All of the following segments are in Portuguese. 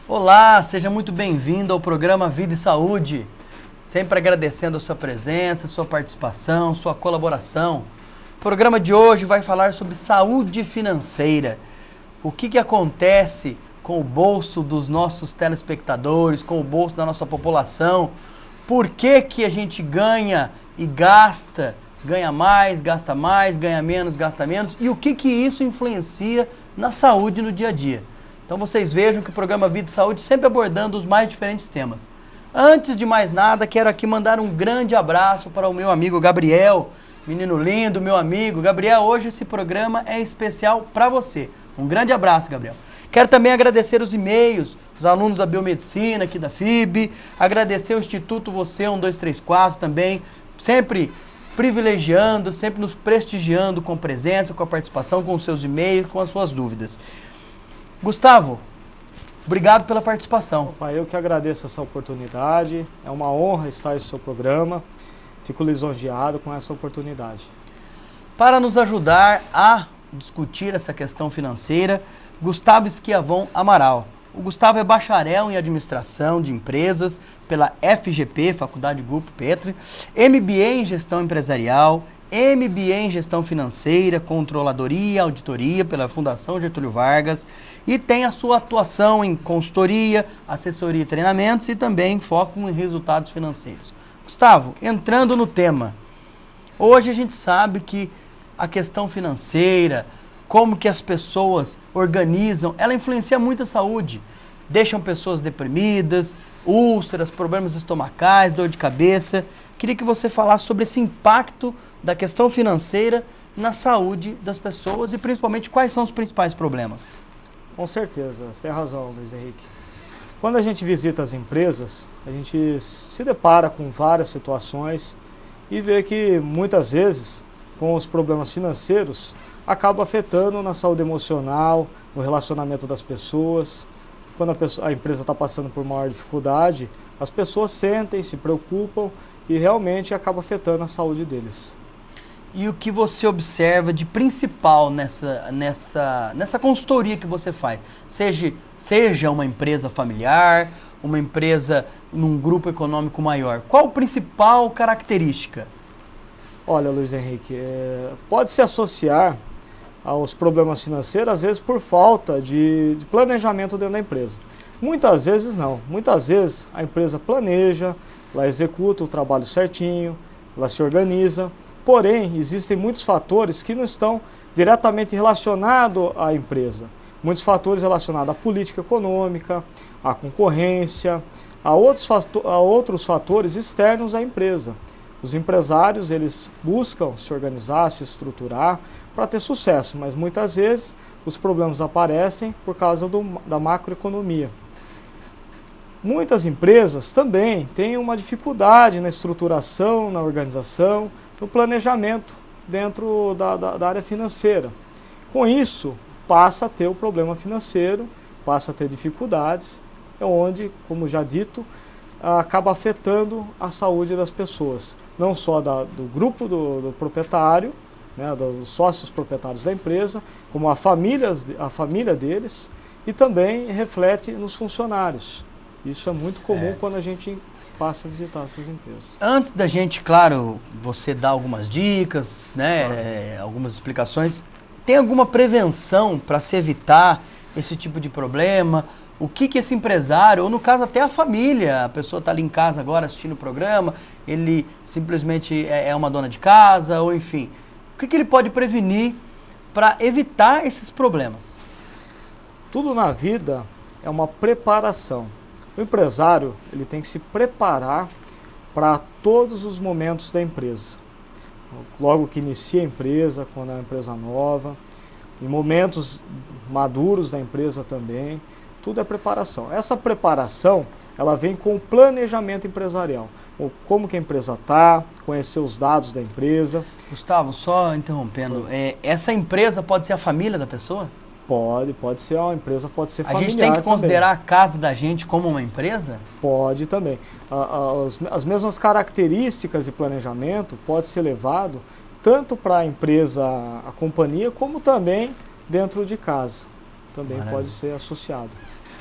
Olá, seja muito bem-vindo ao programa Vida e Saúde. Sempre agradecendo a sua presença, sua participação, sua colaboração. O programa de hoje vai falar sobre saúde financeira. O que acontece com o bolso dos nossos telespectadores, com o bolso da nossa população? Por que a gente ganha e gasta, ganha mais, ganha menos, gasta menos? E o que isso influencia na saúde no dia a dia? Então vocês vejam que o programa Vida e Saúde sempre abordando os mais diferentes temas. Antes de mais nada, quero aqui mandar um grande abraço para o meu amigo Gabriel, menino lindo, meu amigo. Gabriel, hoje esse programa é especial para você. Um grande abraço, Gabriel. Quero também agradecer os e-mails, os alunos da Biomedicina aqui da FIB, agradecer o Instituto Você 1234 também, sempre privilegiando, sempre nos prestigiando com presença, com a participação, com os seus e-mails, com as suas dúvidas. Gustavo, obrigado pela participação. Opa, eu que agradeço essa oportunidade, é uma honra estar no seu programa, fico lisonjeado com essa oportunidade. Para nos ajudar a discutir essa questão financeira, Gustavo Schiavon Amaral. O Gustavo é bacharel em administração de empresas pela FGP, Faculdade Grupo Petri, MBA em gestão empresarial, MBA em Gestão Financeira, Controladoria e Auditoria pela Fundação Getúlio Vargas e tem a sua atuação em consultoria, assessoria e treinamentos e também foco em resultados financeiros. Gustavo, entrando no tema, hoje a gente sabe que a questão financeira, como que as pessoas organizam, ela influencia muito a saúde. Deixam pessoas deprimidas, úlceras, problemas estomacais, dor de cabeça. Queria que você falasse sobre esse impacto da questão financeira na saúde das pessoas e principalmente quais são os principais problemas. Com certeza, você tem razão, Luiz Henrique. Quando a gente visita as empresas, a gente se depara com várias situações e vê que muitas vezes, com os problemas financeiros, acaba afetando na saúde emocional, no relacionamento das pessoas. Quando a empresa está passando por maior dificuldade, as pessoas sentem, se preocupam e realmente acaba afetando a saúde deles. E o que você observa de principal nessa consultoria que você faz? Seja uma empresa familiar, uma empresa num grupo econômico maior. Qual a principal característica? Olha, Luiz Henrique, pode se associar aos problemas financeiros, às vezes por falta de planejamento dentro da empresa. Muitas vezes não. Muitas vezes a empresa planeja, ela executa o trabalho certinho, ela se organiza. Porém, existem muitos fatores que não estão diretamente relacionados à empresa. Muitos fatores relacionados à política econômica, à concorrência, a outros fatores externos à empresa. Os empresários, eles buscam se organizar, se estruturar para ter sucesso, mas muitas vezes os problemas aparecem por causa da macroeconomia. Muitas empresas também têm uma dificuldade na estruturação, na organização, no planejamento dentro da área financeira. Com isso, passa a ter o problema financeiro, passa a ter dificuldades, é onde, como já dito, acaba afetando a saúde das pessoas, não só do grupo do proprietário, né, dos sócios proprietários da empresa, como a família deles, e também reflete nos funcionários. Isso é muito comum quando a gente passa a visitar essas empresas. Antes da gente, claro, você dar algumas dicas, né, algumas explicações, tem alguma prevenção para se evitar esse tipo de problema? O que esse empresário, ou no caso até a família, a pessoa está ali em casa agora assistindo o programa, ele simplesmente é uma dona de casa, ou enfim, o que ele pode prevenir para evitar esses problemas? Tudo na vida é uma preparação. O empresário, ele tem que se preparar para todos os momentos da empresa. Logo que inicia a empresa, quando é uma empresa nova, em momentos maduros da empresa também, Tudo é preparação. Essa preparação, ela vem com o planejamento empresarial. Como que a empresa está, conhecer os dados da empresa. Gustavo, só interrompendo, essa empresa pode ser a família da pessoa? Pode ser uma empresa, pode ser familiar. A gente tem que considerar também a casa da gente como uma empresa? Pode também. As mesmas características de planejamento pode ser levado tanto para a empresa, a companhia, como também dentro de casa. Também Maravilha. Pode ser associado.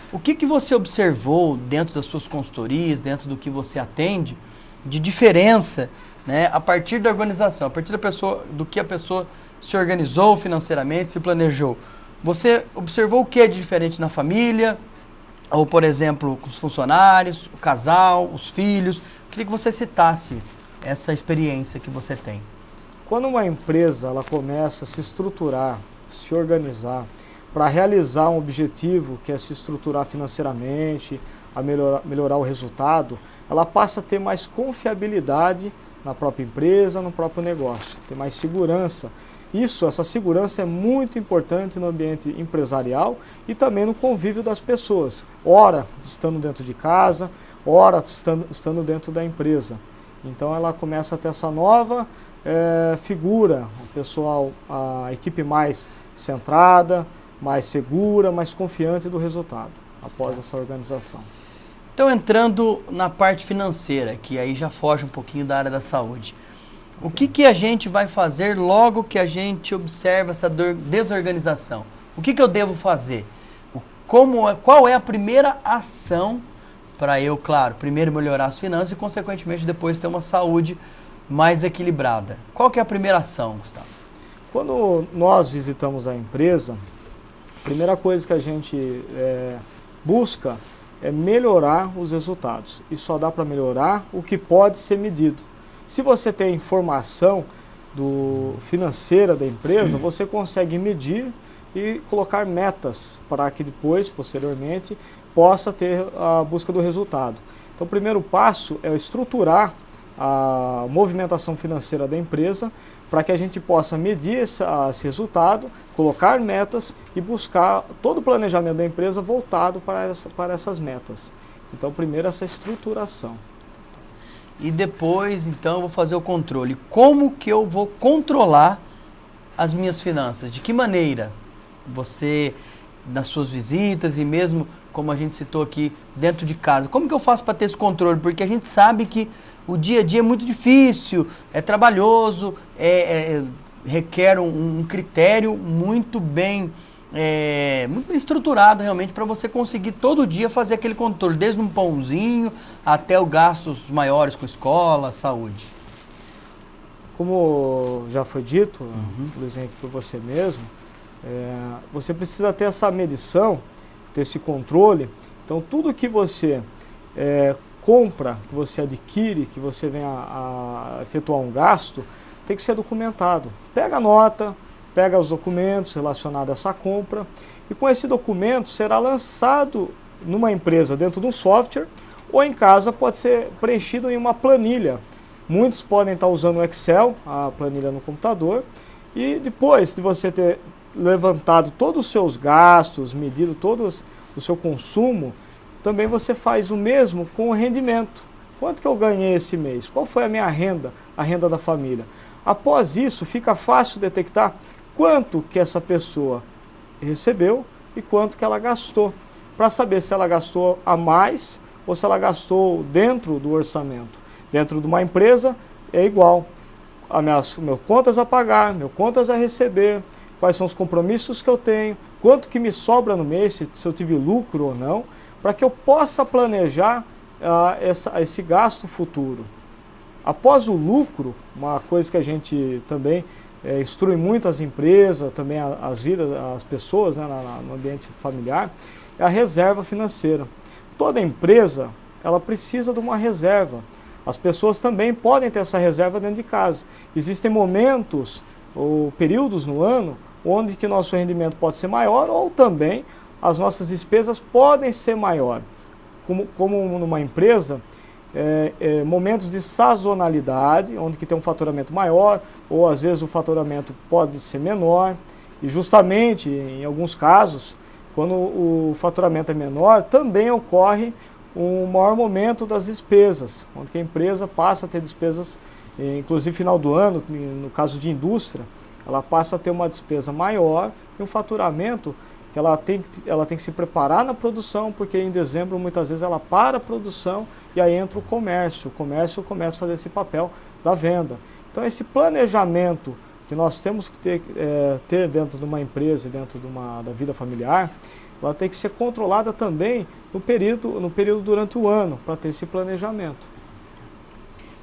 O que você observou dentro das suas consultorias, dentro do que você atende, de diferença, né, a partir da organização, a partir do que a pessoa se organizou financeiramente, se planejou? Você observou o que é de diferente na família, ou, por exemplo, com os funcionários, o casal, os filhos? Queria que você citasse essa experiência que você tem. Quando uma empresa ela começa a se estruturar, se organizar, para realizar um objetivo, que é se estruturar financeiramente, a melhorar o resultado, ela passa a ter mais confiabilidade na própria empresa, no próprio negócio, ter mais segurança. Essa segurança é muito importante no ambiente empresarial e também no convívio das pessoas. Ora estando dentro de casa, ora estando dentro da empresa. Então ela começa a ter essa nova figura, o pessoal, a equipe mais centrada, mais segura, mais confiante do resultado após essa organização. Então, entrando na parte financeira, que aí já foge um pouquinho da área da saúde, o que a gente vai fazer logo que a gente observa essa desorganização? O que eu devo fazer? Qual é a primeira ação para eu, claro, primeiro melhorar as finanças e, consequentemente, depois ter uma saúde mais equilibrada? Qual que é a primeira ação, Gustavo? Quando nós visitamos a empresa, a primeira coisa que a gente busca é melhorar os resultados. E só dá para melhorar o que pode ser medido. Se você tem informação financeira da empresa, você consegue medir e colocar metas para que depois, posteriormente, possa ter a busca do resultado. Então, o primeiro passo é estruturar a movimentação financeira da empresa para que a gente possa medir esse resultado, colocar metas e buscar todo o planejamento da empresa voltado para essas metas. Então, primeiro essa estruturação. E depois, então, eu vou fazer o controle. Como que eu vou controlar as minhas finanças? De que maneira? Você, nas suas visitas e mesmo, como a gente citou aqui, dentro de casa. Como que eu faço para ter esse controle? Porque a gente sabe que o dia a dia é muito difícil, é trabalhoso, requer um critério muito bem estruturado realmente para você conseguir todo dia fazer aquele controle, desde um pãozinho até os gastos maiores com escola, saúde. Como já foi dito, Luiz Henrique, por você mesmo, você precisa ter essa medição, ter esse controle. Então, tudo que você compra, que você adquire, que você venha a efetuar um gasto, tem que ser documentado. Pega a nota, pega os documentos relacionados a essa compra e com esse documento será lançado numa empresa dentro de um software ou em casa pode ser preenchido em uma planilha. Muitos podem estar usando o Excel, a planilha no computador, e depois de você ter levantado todos os seus gastos, medido todo o seu consumo, também você faz o mesmo com o rendimento. Quanto que eu ganhei esse mês? Qual foi a minha renda, a renda da família? Após isso, fica fácil detectar quanto que essa pessoa recebeu e quanto que ela gastou, para saber se ela gastou a mais ou se ela gastou dentro do orçamento. Dentro de uma empresa é igual, meus contas a pagar, meus contas a receber, quais são os compromissos que eu tenho, quanto que me sobra no mês, se eu tive lucro ou não, para que eu possa planejar esse gasto futuro. Após o lucro, uma coisa que a gente também instrui muito as empresas, também as pessoas, né, no ambiente familiar, é a reserva financeira. Toda empresa, ela precisa de uma reserva. As pessoas também podem ter essa reserva dentro de casa. Existem momentos ou períodos no ano onde que nosso rendimento pode ser maior ou também as nossas despesas podem ser maior. Como numa empresa, momentos de sazonalidade, onde que tem um faturamento maior ou às vezes o faturamento pode ser menor. E justamente, em alguns casos, Quando o faturamento é menor, também ocorre um maior momento das despesas, onde a empresa passa a ter despesas, inclusive final do ano, no caso de indústria, ela passa a ter uma despesa maior e um faturamento que ela tem que se preparar na produção, porque em dezembro muitas vezes ela para a produção e aí entra o comércio começa a fazer esse papel da venda. Então esse planejamento que nós temos que ter dentro de uma empresa, dentro da vida familiar, ela tem que ser controlada também no período durante o ano, para ter esse planejamento.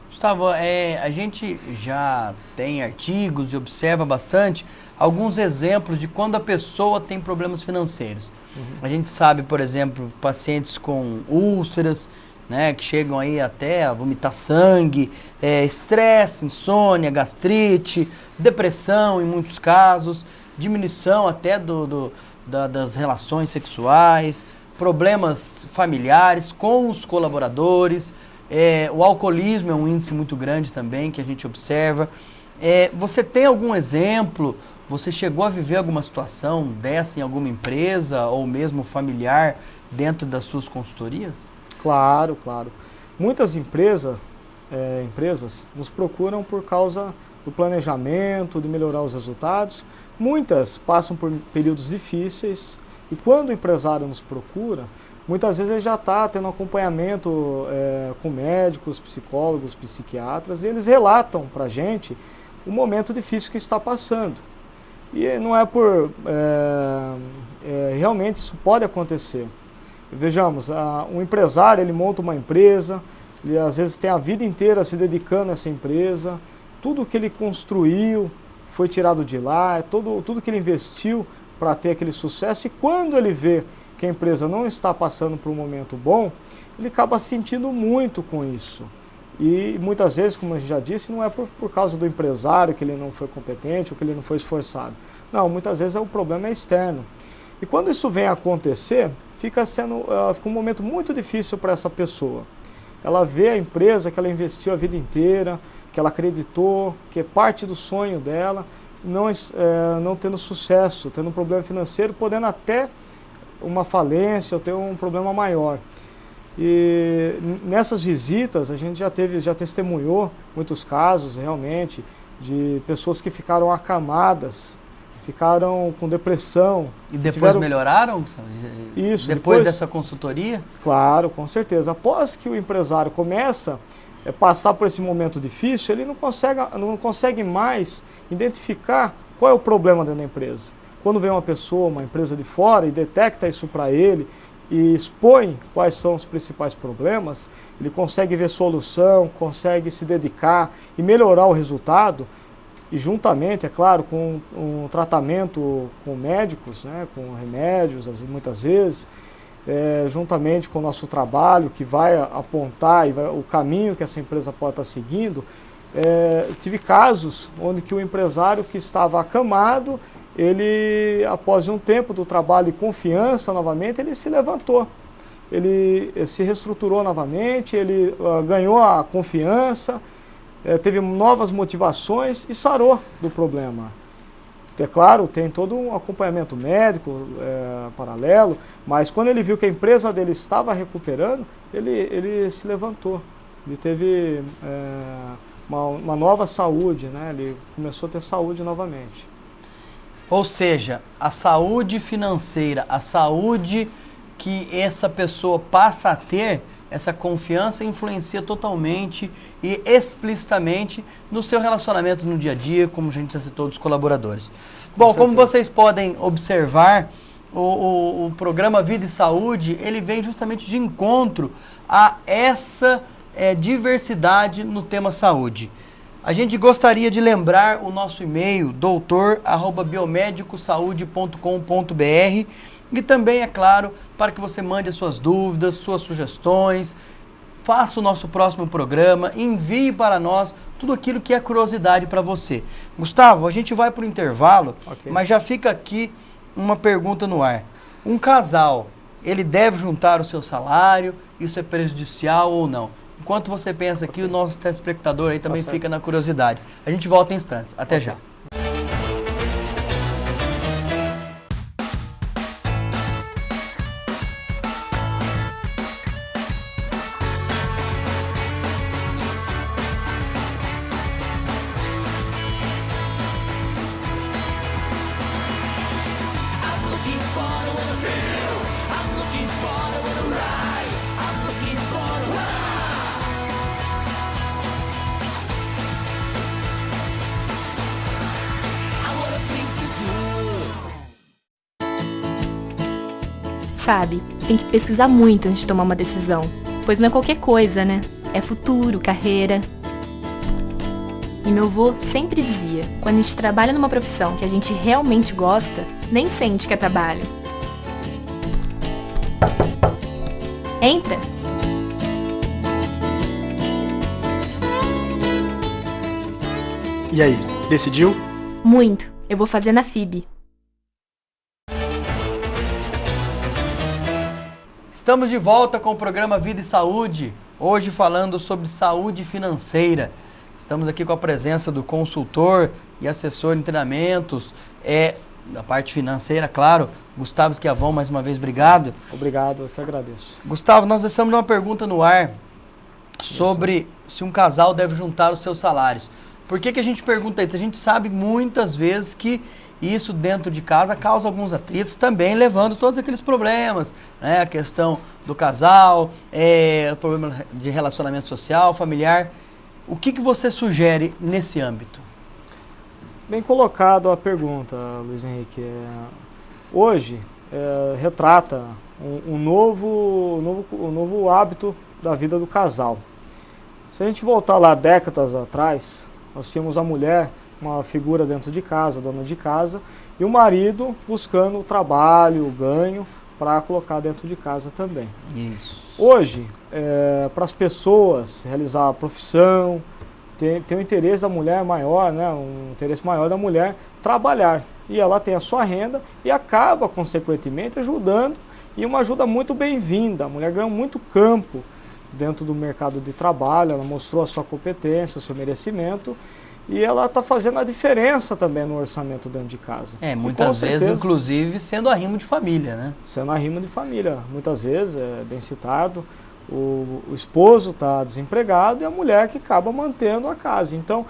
Gustavo, a gente já tem artigos e observa bastante alguns exemplos de quando a pessoa tem problemas financeiros. A gente sabe, por exemplo, pacientes com úlceras, né, que chegam aí até a vomitar sangue, estresse, insônia, gastrite, depressão em muitos casos, diminuição até das relações sexuais, problemas familiares com os colaboradores, o alcoolismo é um índice muito grande também que a gente observa. Você tem algum exemplo? Você chegou a viver alguma situação dessa em alguma empresa ou mesmo familiar dentro das suas consultorias? Claro, claro. Muitas empresas nos procuram por causa do planejamento, de melhorar os resultados. Muitas passam por períodos difíceis e quando o empresário nos procura, muitas vezes ele já está tendo acompanhamento com médicos, psicólogos, psiquiatras e eles relatam para a gente o momento difícil que está passando. E não é realmente isso pode acontecer. Vejamos, um empresário, ele monta uma empresa, ele às vezes tem a vida inteira se dedicando a essa empresa, tudo que ele construiu foi tirado de lá, tudo que ele investiu para ter aquele sucesso, e quando ele vê que a empresa não está passando por um momento bom, ele acaba sentindo muito com isso. E muitas vezes, como a gente já disse, não é por causa do empresário que ele não foi competente ou que ele não foi esforçado. Não, muitas vezes o problema é externo. E quando isso vem a acontecer, fica um momento muito difícil para essa pessoa. Ela vê a empresa que ela investiu a vida inteira, que ela acreditou, que é parte do sonho dela, não tendo sucesso, tendo um problema financeiro, podendo até uma falência ou ter um problema maior. E nessas visitas a gente já testemunhou muitos casos realmente de pessoas que ficaram acamadas, ficaram com depressão. E depois melhoraram? Isso. Depois dessa consultoria? Claro, com certeza. Após que o empresário começa a passar por esse momento difícil, ele não consegue mais identificar qual é o problema dentro da empresa. Quando vem uma empresa de fora e detecta isso para ele e expõe quais são os principais problemas, ele consegue ver solução, consegue se dedicar e melhorar o resultado. E juntamente, é claro, com um tratamento com médicos, né, com remédios, muitas vezes, juntamente com o nosso trabalho, que vai apontar o caminho que essa empresa pode estar seguindo, tive casos onde que o empresário que estava acamado, ele, após um tempo do trabalho e confiança novamente, ele se levantou. Ele se reestruturou novamente, ele ganhou a confiança, teve novas motivações e sarou do problema. É claro, tem todo um acompanhamento médico paralelo, mas quando ele viu que a empresa dele estava recuperando, ele se levantou. Ele teve uma nova saúde, né? Ele começou a ter saúde novamente. Ou seja, a saúde financeira, a saúde que essa pessoa passa a ter, essa confiança influencia totalmente e explicitamente no seu relacionamento no dia a dia, como a gente já citou dos colaboradores. Bom, como vocês podem observar, o programa Vida e Saúde, ele vem justamente de encontro a essa diversidade no tema saúde. A gente gostaria de lembrar o nosso e-mail, doutor@biomedicosaude.com.br, e também, é claro, para que você mande as suas dúvidas, suas sugestões, faça o nosso próximo programa, envie para nós tudo aquilo que é curiosidade para você. Gustavo, a gente vai para o intervalo, mas já fica aqui uma pergunta no ar. Um casal, ele deve juntar o seu salário? Isso é prejudicial ou não? Enquanto você pensa aqui, o nosso telespectador aí também fica na curiosidade. A gente volta em instantes. Até já. Sabe, tem que pesquisar muito antes de tomar uma decisão, pois não é qualquer coisa, né? É futuro, carreira. E meu avô sempre dizia, quando a gente trabalha numa profissão que a gente realmente gosta, nem sente que é trabalho. Entra! E aí, decidiu? Muito. Eu vou fazer na FIB. Estamos de volta com o programa Vida e Saúde, hoje falando sobre saúde financeira. Estamos aqui com a presença do consultor e assessor em treinamentos, da parte financeira, claro, Gustavo Schiavon, mais uma vez, obrigado. Obrigado, eu que agradeço. Gustavo, nós deixamos uma pergunta no ar sobre se um casal deve juntar os seus salários. Por que a gente pergunta isso? A gente sabe muitas vezes que isso dentro de casa causa alguns atritos, também levando todos aqueles problemas, né? A questão do casal, o problema de relacionamento social, familiar. O que você sugere nesse âmbito? Bem colocado a pergunta, Luiz Henrique. Hoje retrata um novo hábito da vida do casal. Se a gente voltar lá décadas atrás, nós tínhamos a mulher, uma figura dentro de casa, dona de casa, e o marido buscando o trabalho, o ganho, para colocar dentro de casa também. Isso. Hoje, para as pessoas realizar a profissão, tem um interesse da mulher maior, né, um interesse maior da mulher trabalhar. E ela tem a sua renda e acaba, consequentemente, ajudando, e uma ajuda muito bem-vinda. A mulher ganha muito campo dentro do mercado de trabalho, ela mostrou a sua competência, o seu merecimento, e ela está fazendo a diferença também no orçamento dentro de casa. Muitas vezes, inclusive, sendo arrimo de família, né? Sendo arrimo de família. Muitas vezes, é bem citado, o esposo está desempregado e a mulher que acaba mantendo a casa. Então,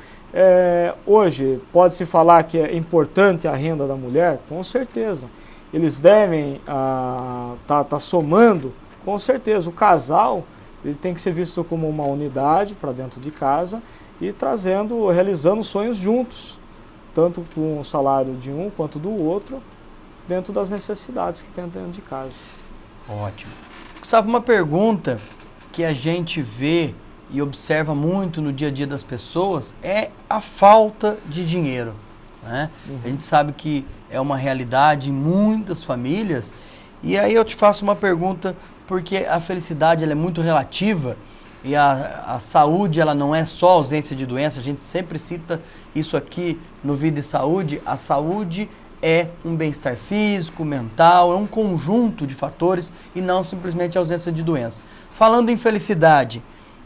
hoje, pode-se falar que é importante a renda da mulher? Com certeza. Eles devem tá somando? Com certeza. O casal, ele tem que ser visto como uma unidade para dentro de casa e realizando sonhos juntos, tanto com o salário de um quanto do outro, dentro das necessidades que tem dentro de casa. Ótimo. Gustavo, uma pergunta que a gente vê e observa muito no dia a dia das pessoas é a falta de dinheiro, né? A gente sabe que é uma realidade em muitas famílias, e aí eu te faço uma pergunta, porque a felicidade ela é muito relativa e a saúde ela não é só ausência de doença, a gente sempre cita isso aqui no Vida e Saúde. A saúde é um bem-estar físico, mental, é um conjunto de fatores e não simplesmente a ausência de doença. Falando em felicidade,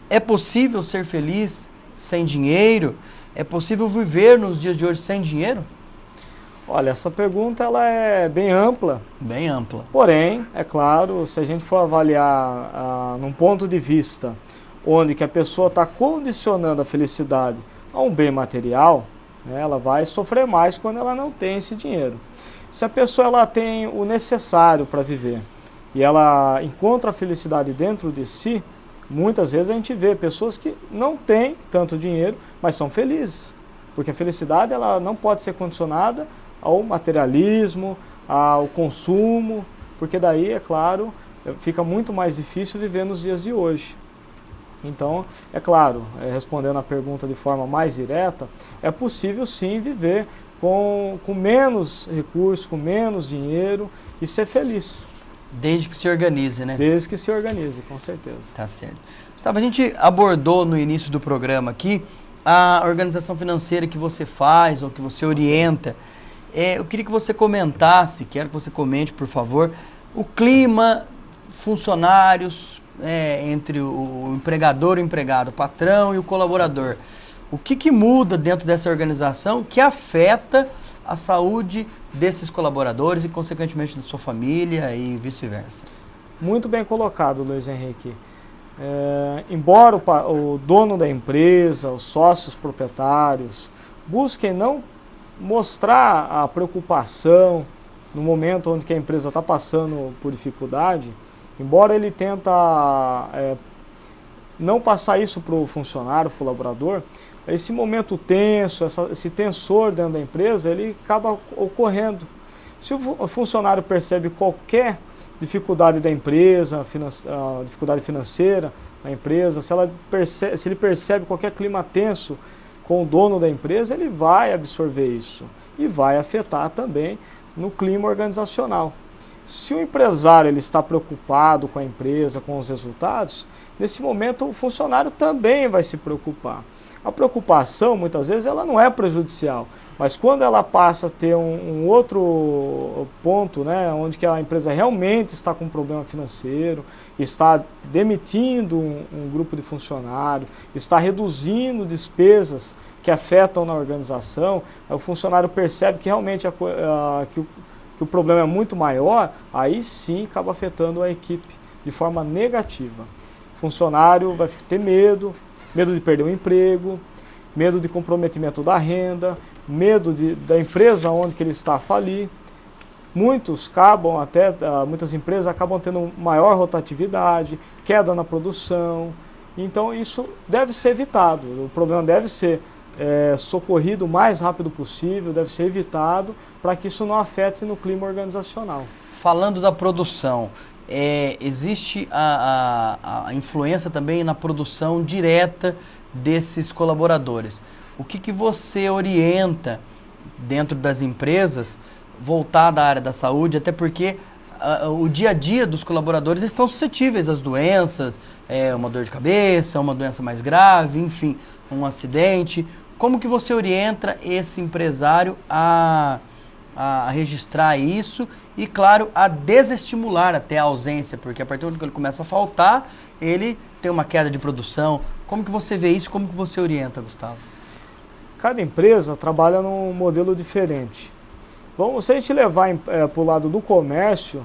é possível ser feliz sem dinheiro? É possível viver nos dias de hoje sem dinheiro? Olha, essa pergunta ela é bem ampla. Bem ampla. Porém, é claro, se a gente for avaliar num ponto de vista onde que a pessoa está condicionando a felicidade a um bem material, né, ela vai sofrer mais quando ela não tem esse dinheiro. Se a pessoa ela tem o necessário para viver e ela encontra a felicidade dentro de si, muitas vezes a gente vê pessoas que não têm tanto dinheiro, mas são felizes. Porque a felicidade ela não pode ser condicionada ao materialismo, ao consumo, porque daí, é claro, fica muito mais difícil viver nos dias de hoje. Então, é claro, respondendo a pergunta de forma mais direta, é possível sim viver com menos recursos, com menos dinheiro e ser feliz. Desde que se organize, né? Desde que se organize, com certeza. Tá certo. Gustavo, a gente abordou no início do programa aqui a organização financeira que você faz ou que você orienta. Eu queria que você comentasse, quero que você comente, por favor, o clima, funcionários, entre o empregador, o empregado, o patrão e o colaborador. O que muda dentro dessa organização que afeta a saúde desses colaboradores e, consequentemente, da sua família e vice-versa? Muito bem colocado, Luiz Henrique. Embora o dono da empresa, os sócios proprietários, busquem não mostrar a preocupação no momento onde que a empresa está passando por dificuldade, embora ele tenta não passar isso para o funcionário, para o colaborador, esse momento tenso, esse tensor dentro da empresa, ele acaba ocorrendo. Se o funcionário percebe qualquer dificuldade da empresa, dificuldade financeira da empresa, se ele percebe qualquer clima tenso com o dono da empresa, ele vai absorver isso e vai afetar também no clima organizacional. Se o empresário ele está preocupado com a empresa, com os resultados, nesse momento o funcionário também vai se preocupar. A preocupação, muitas vezes, ela não é prejudicial, mas quando ela passa a ter um outro ponto, né, onde que a empresa realmente está com um problema financeiro, está demitindo um grupo de funcionários, está reduzindo despesas que afetam na organização, o funcionário percebe que realmente que o problema é muito maior, aí sim acaba afetando a equipe de forma negativa. O funcionário vai ter medo de perder o emprego, medo de comprometimento da renda, medo da empresa onde que ele está a falir. Muitas empresas acabam tendo maior rotatividade, queda na produção. Então isso deve ser evitado, o problema deve ser socorrido o mais rápido possível, deve ser evitado para que isso não afete no clima organizacional. Falando da produção, existe a influência também na produção direta desses colaboradores. O que você orienta dentro das empresas voltada à área da saúde, até porque o dia a dia dos colaboradores estão suscetíveis às doenças, uma dor de cabeça, uma doença mais grave, enfim, um acidente. Como que você orienta esse empresário a registrar isso e, claro, a desestimular até a ausência, porque a partir do momento que ele começa a faltar, ele tem uma queda de produção. Como que você vê isso? Como que você orienta, Gustavo? Cada empresa trabalha num modelo diferente. Bom, se a gente levar para o lado do comércio,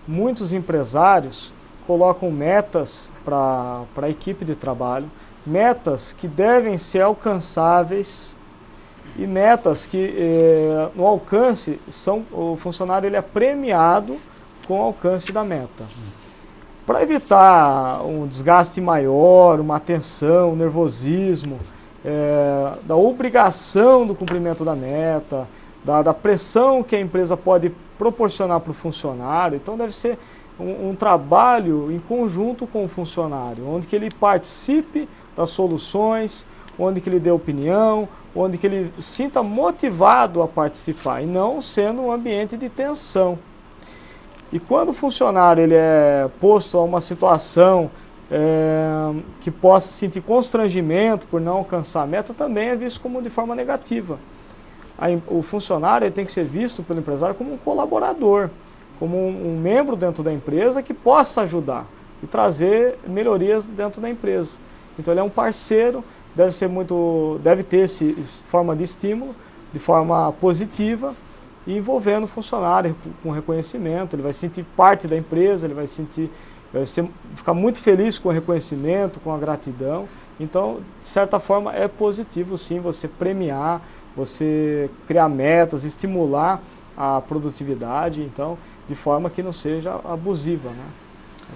muitos empresários colocam metas para a equipe de trabalho, metas que devem ser alcançáveis e metas que no alcance o funcionário ele é premiado com o alcance da meta. Para evitar um desgaste maior, uma tensão, um nervosismo, da obrigação do cumprimento da meta, da pressão que a empresa pode proporcionar para o funcionário, então deve ser um trabalho em conjunto com o funcionário, onde que ele participe das soluções, onde que ele dê opinião, onde que ele sinta motivado a participar e não sendo um ambiente de tensão. E quando o funcionário ele é posto a uma situação que possa sentir constrangimento por não alcançar a meta, também é visto como de forma negativa. O funcionário ele tem que ser visto pelo empresário como um colaborador, como um membro dentro da empresa que possa ajudar e trazer melhorias dentro da empresa. Então ele é um parceiro, deve ter essa forma de estímulo, de forma positiva, e envolvendo o funcionário com reconhecimento. Ele vai sentir parte da empresa, ele vai ficar muito feliz com o reconhecimento, com a gratidão. Então, de certa forma, é positivo sim você premiar, você criar metas, estimular a produtividade, então, de forma que não seja abusiva, né?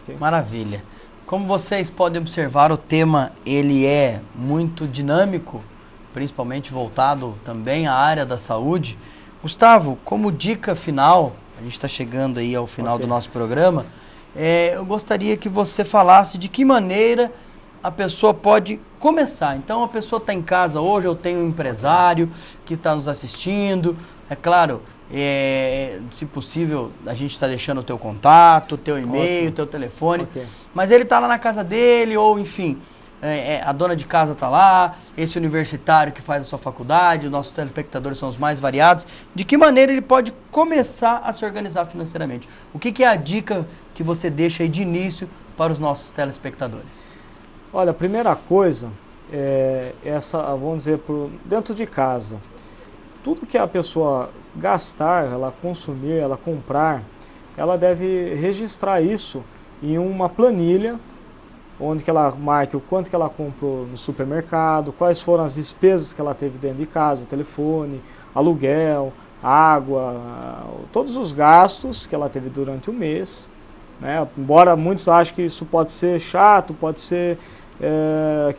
Okay? Maravilha. Como vocês podem observar, o tema ele é muito dinâmico, principalmente voltado também à área da saúde. Gustavo, como dica final, a gente está chegando aí ao final do nosso programa, eu gostaria que você falasse de que maneira a pessoa pode começar. Então, a pessoa está em casa hoje, eu tenho um empresário que está nos assistindo, é claro, se possível, a gente está deixando o teu contato, o teu e-mail, o teu telefone, mas ele está lá na casa dele, ou enfim, a dona de casa está lá, esse universitário que faz a sua faculdade, os nossos telespectadores são os mais variados. De que maneira ele pode começar a se organizar financeiramente? O que é a dica que você deixa aí de início para os nossos telespectadores? Olha, a primeira coisa vamos dizer, dentro de casa, tudo que a pessoa gastar, ela consumir, ela comprar, ela deve registrar isso em uma planilha, onde que ela marque o quanto que ela comprou no supermercado, quais foram as despesas que ela teve dentro de casa, telefone, aluguel, água, todos os gastos que ela teve durante o mês, né? Embora muitos achem que isso pode ser chato, pode ser,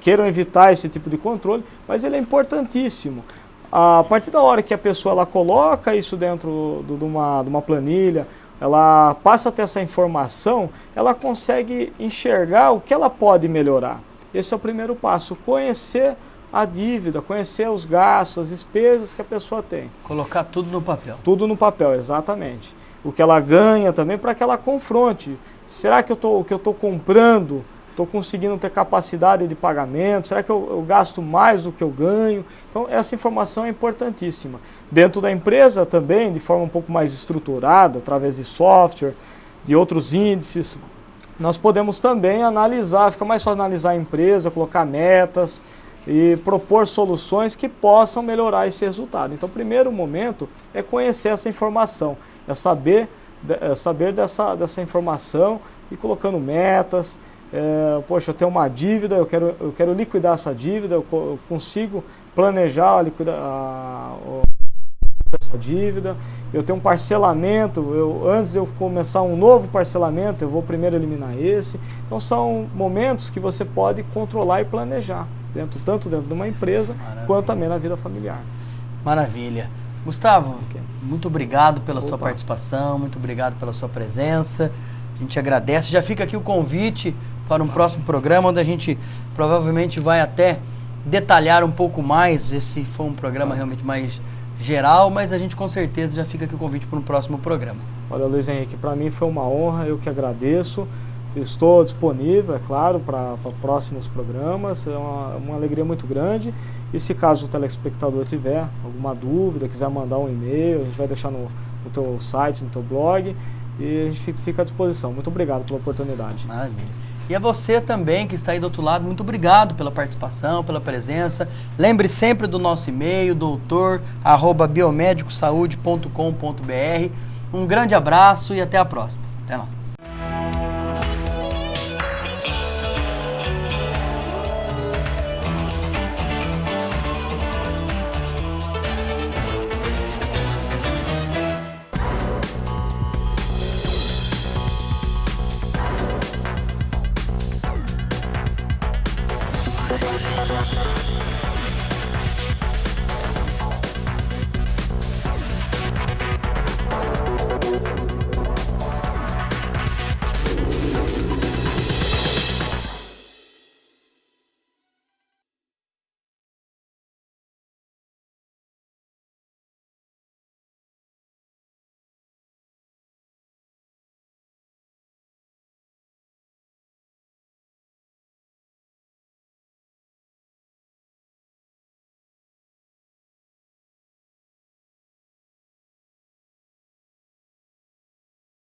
queiram evitar esse tipo de controle, mas ele é importantíssimo. A partir da hora que a pessoa ela coloca isso dentro de uma planilha, ela passa a ter essa informação, ela consegue enxergar o que ela pode melhorar. Esse é o primeiro passo, conhecer a dívida, conhecer os gastos, as despesas que a pessoa tem. Colocar tudo no papel. Tudo no papel, exatamente. O que ela ganha também para que ela confronte. Será que o que eu estou comprando, estou conseguindo ter capacidade de pagamento? Será que eu gasto mais do que eu ganho? Então, essa informação é importantíssima. Dentro da empresa também, de forma um pouco mais estruturada, através de software, de outros índices, nós podemos também analisar, fica mais fácil analisar a empresa, colocar metas e propor soluções que possam melhorar esse resultado. Então, o primeiro momento é conhecer essa informação, é saber dessa informação e colocando metas. Poxa, eu tenho uma dívida, eu quero liquidar essa dívida, eu consigo planejar essa dívida, eu tenho um parcelamento, antes de eu começar um novo parcelamento, eu vou primeiro eliminar esse. Então são momentos que você pode controlar e planejar, tanto dentro de uma empresa, quanto também na vida familiar. Maravilha. Gustavo, muito obrigado pela sua participação, muito obrigado pela sua presença, a gente agradece. Já fica aqui o convite para um próximo programa, onde a gente provavelmente vai até detalhar um pouco mais. Esse foi um programa realmente mais geral, mas a gente com certeza já fica aqui o convite para um próximo programa. Olha, Luiz Henrique, para mim foi uma honra, eu que agradeço. Estou disponível, é claro, para próximos programas, é uma alegria muito grande. E se caso o telespectador tiver alguma dúvida, quiser mandar um e-mail, a gente vai deixar no teu site, no teu blog, e a gente fica à disposição. Muito obrigado pela oportunidade. Maravilha. E a você também que está aí do outro lado, muito obrigado pela participação, pela presença. Lembre sempre do nosso e-mail, doutor@biomedicosaude.com.br. Um grande abraço e até a próxima. Até lá. We'll be right back.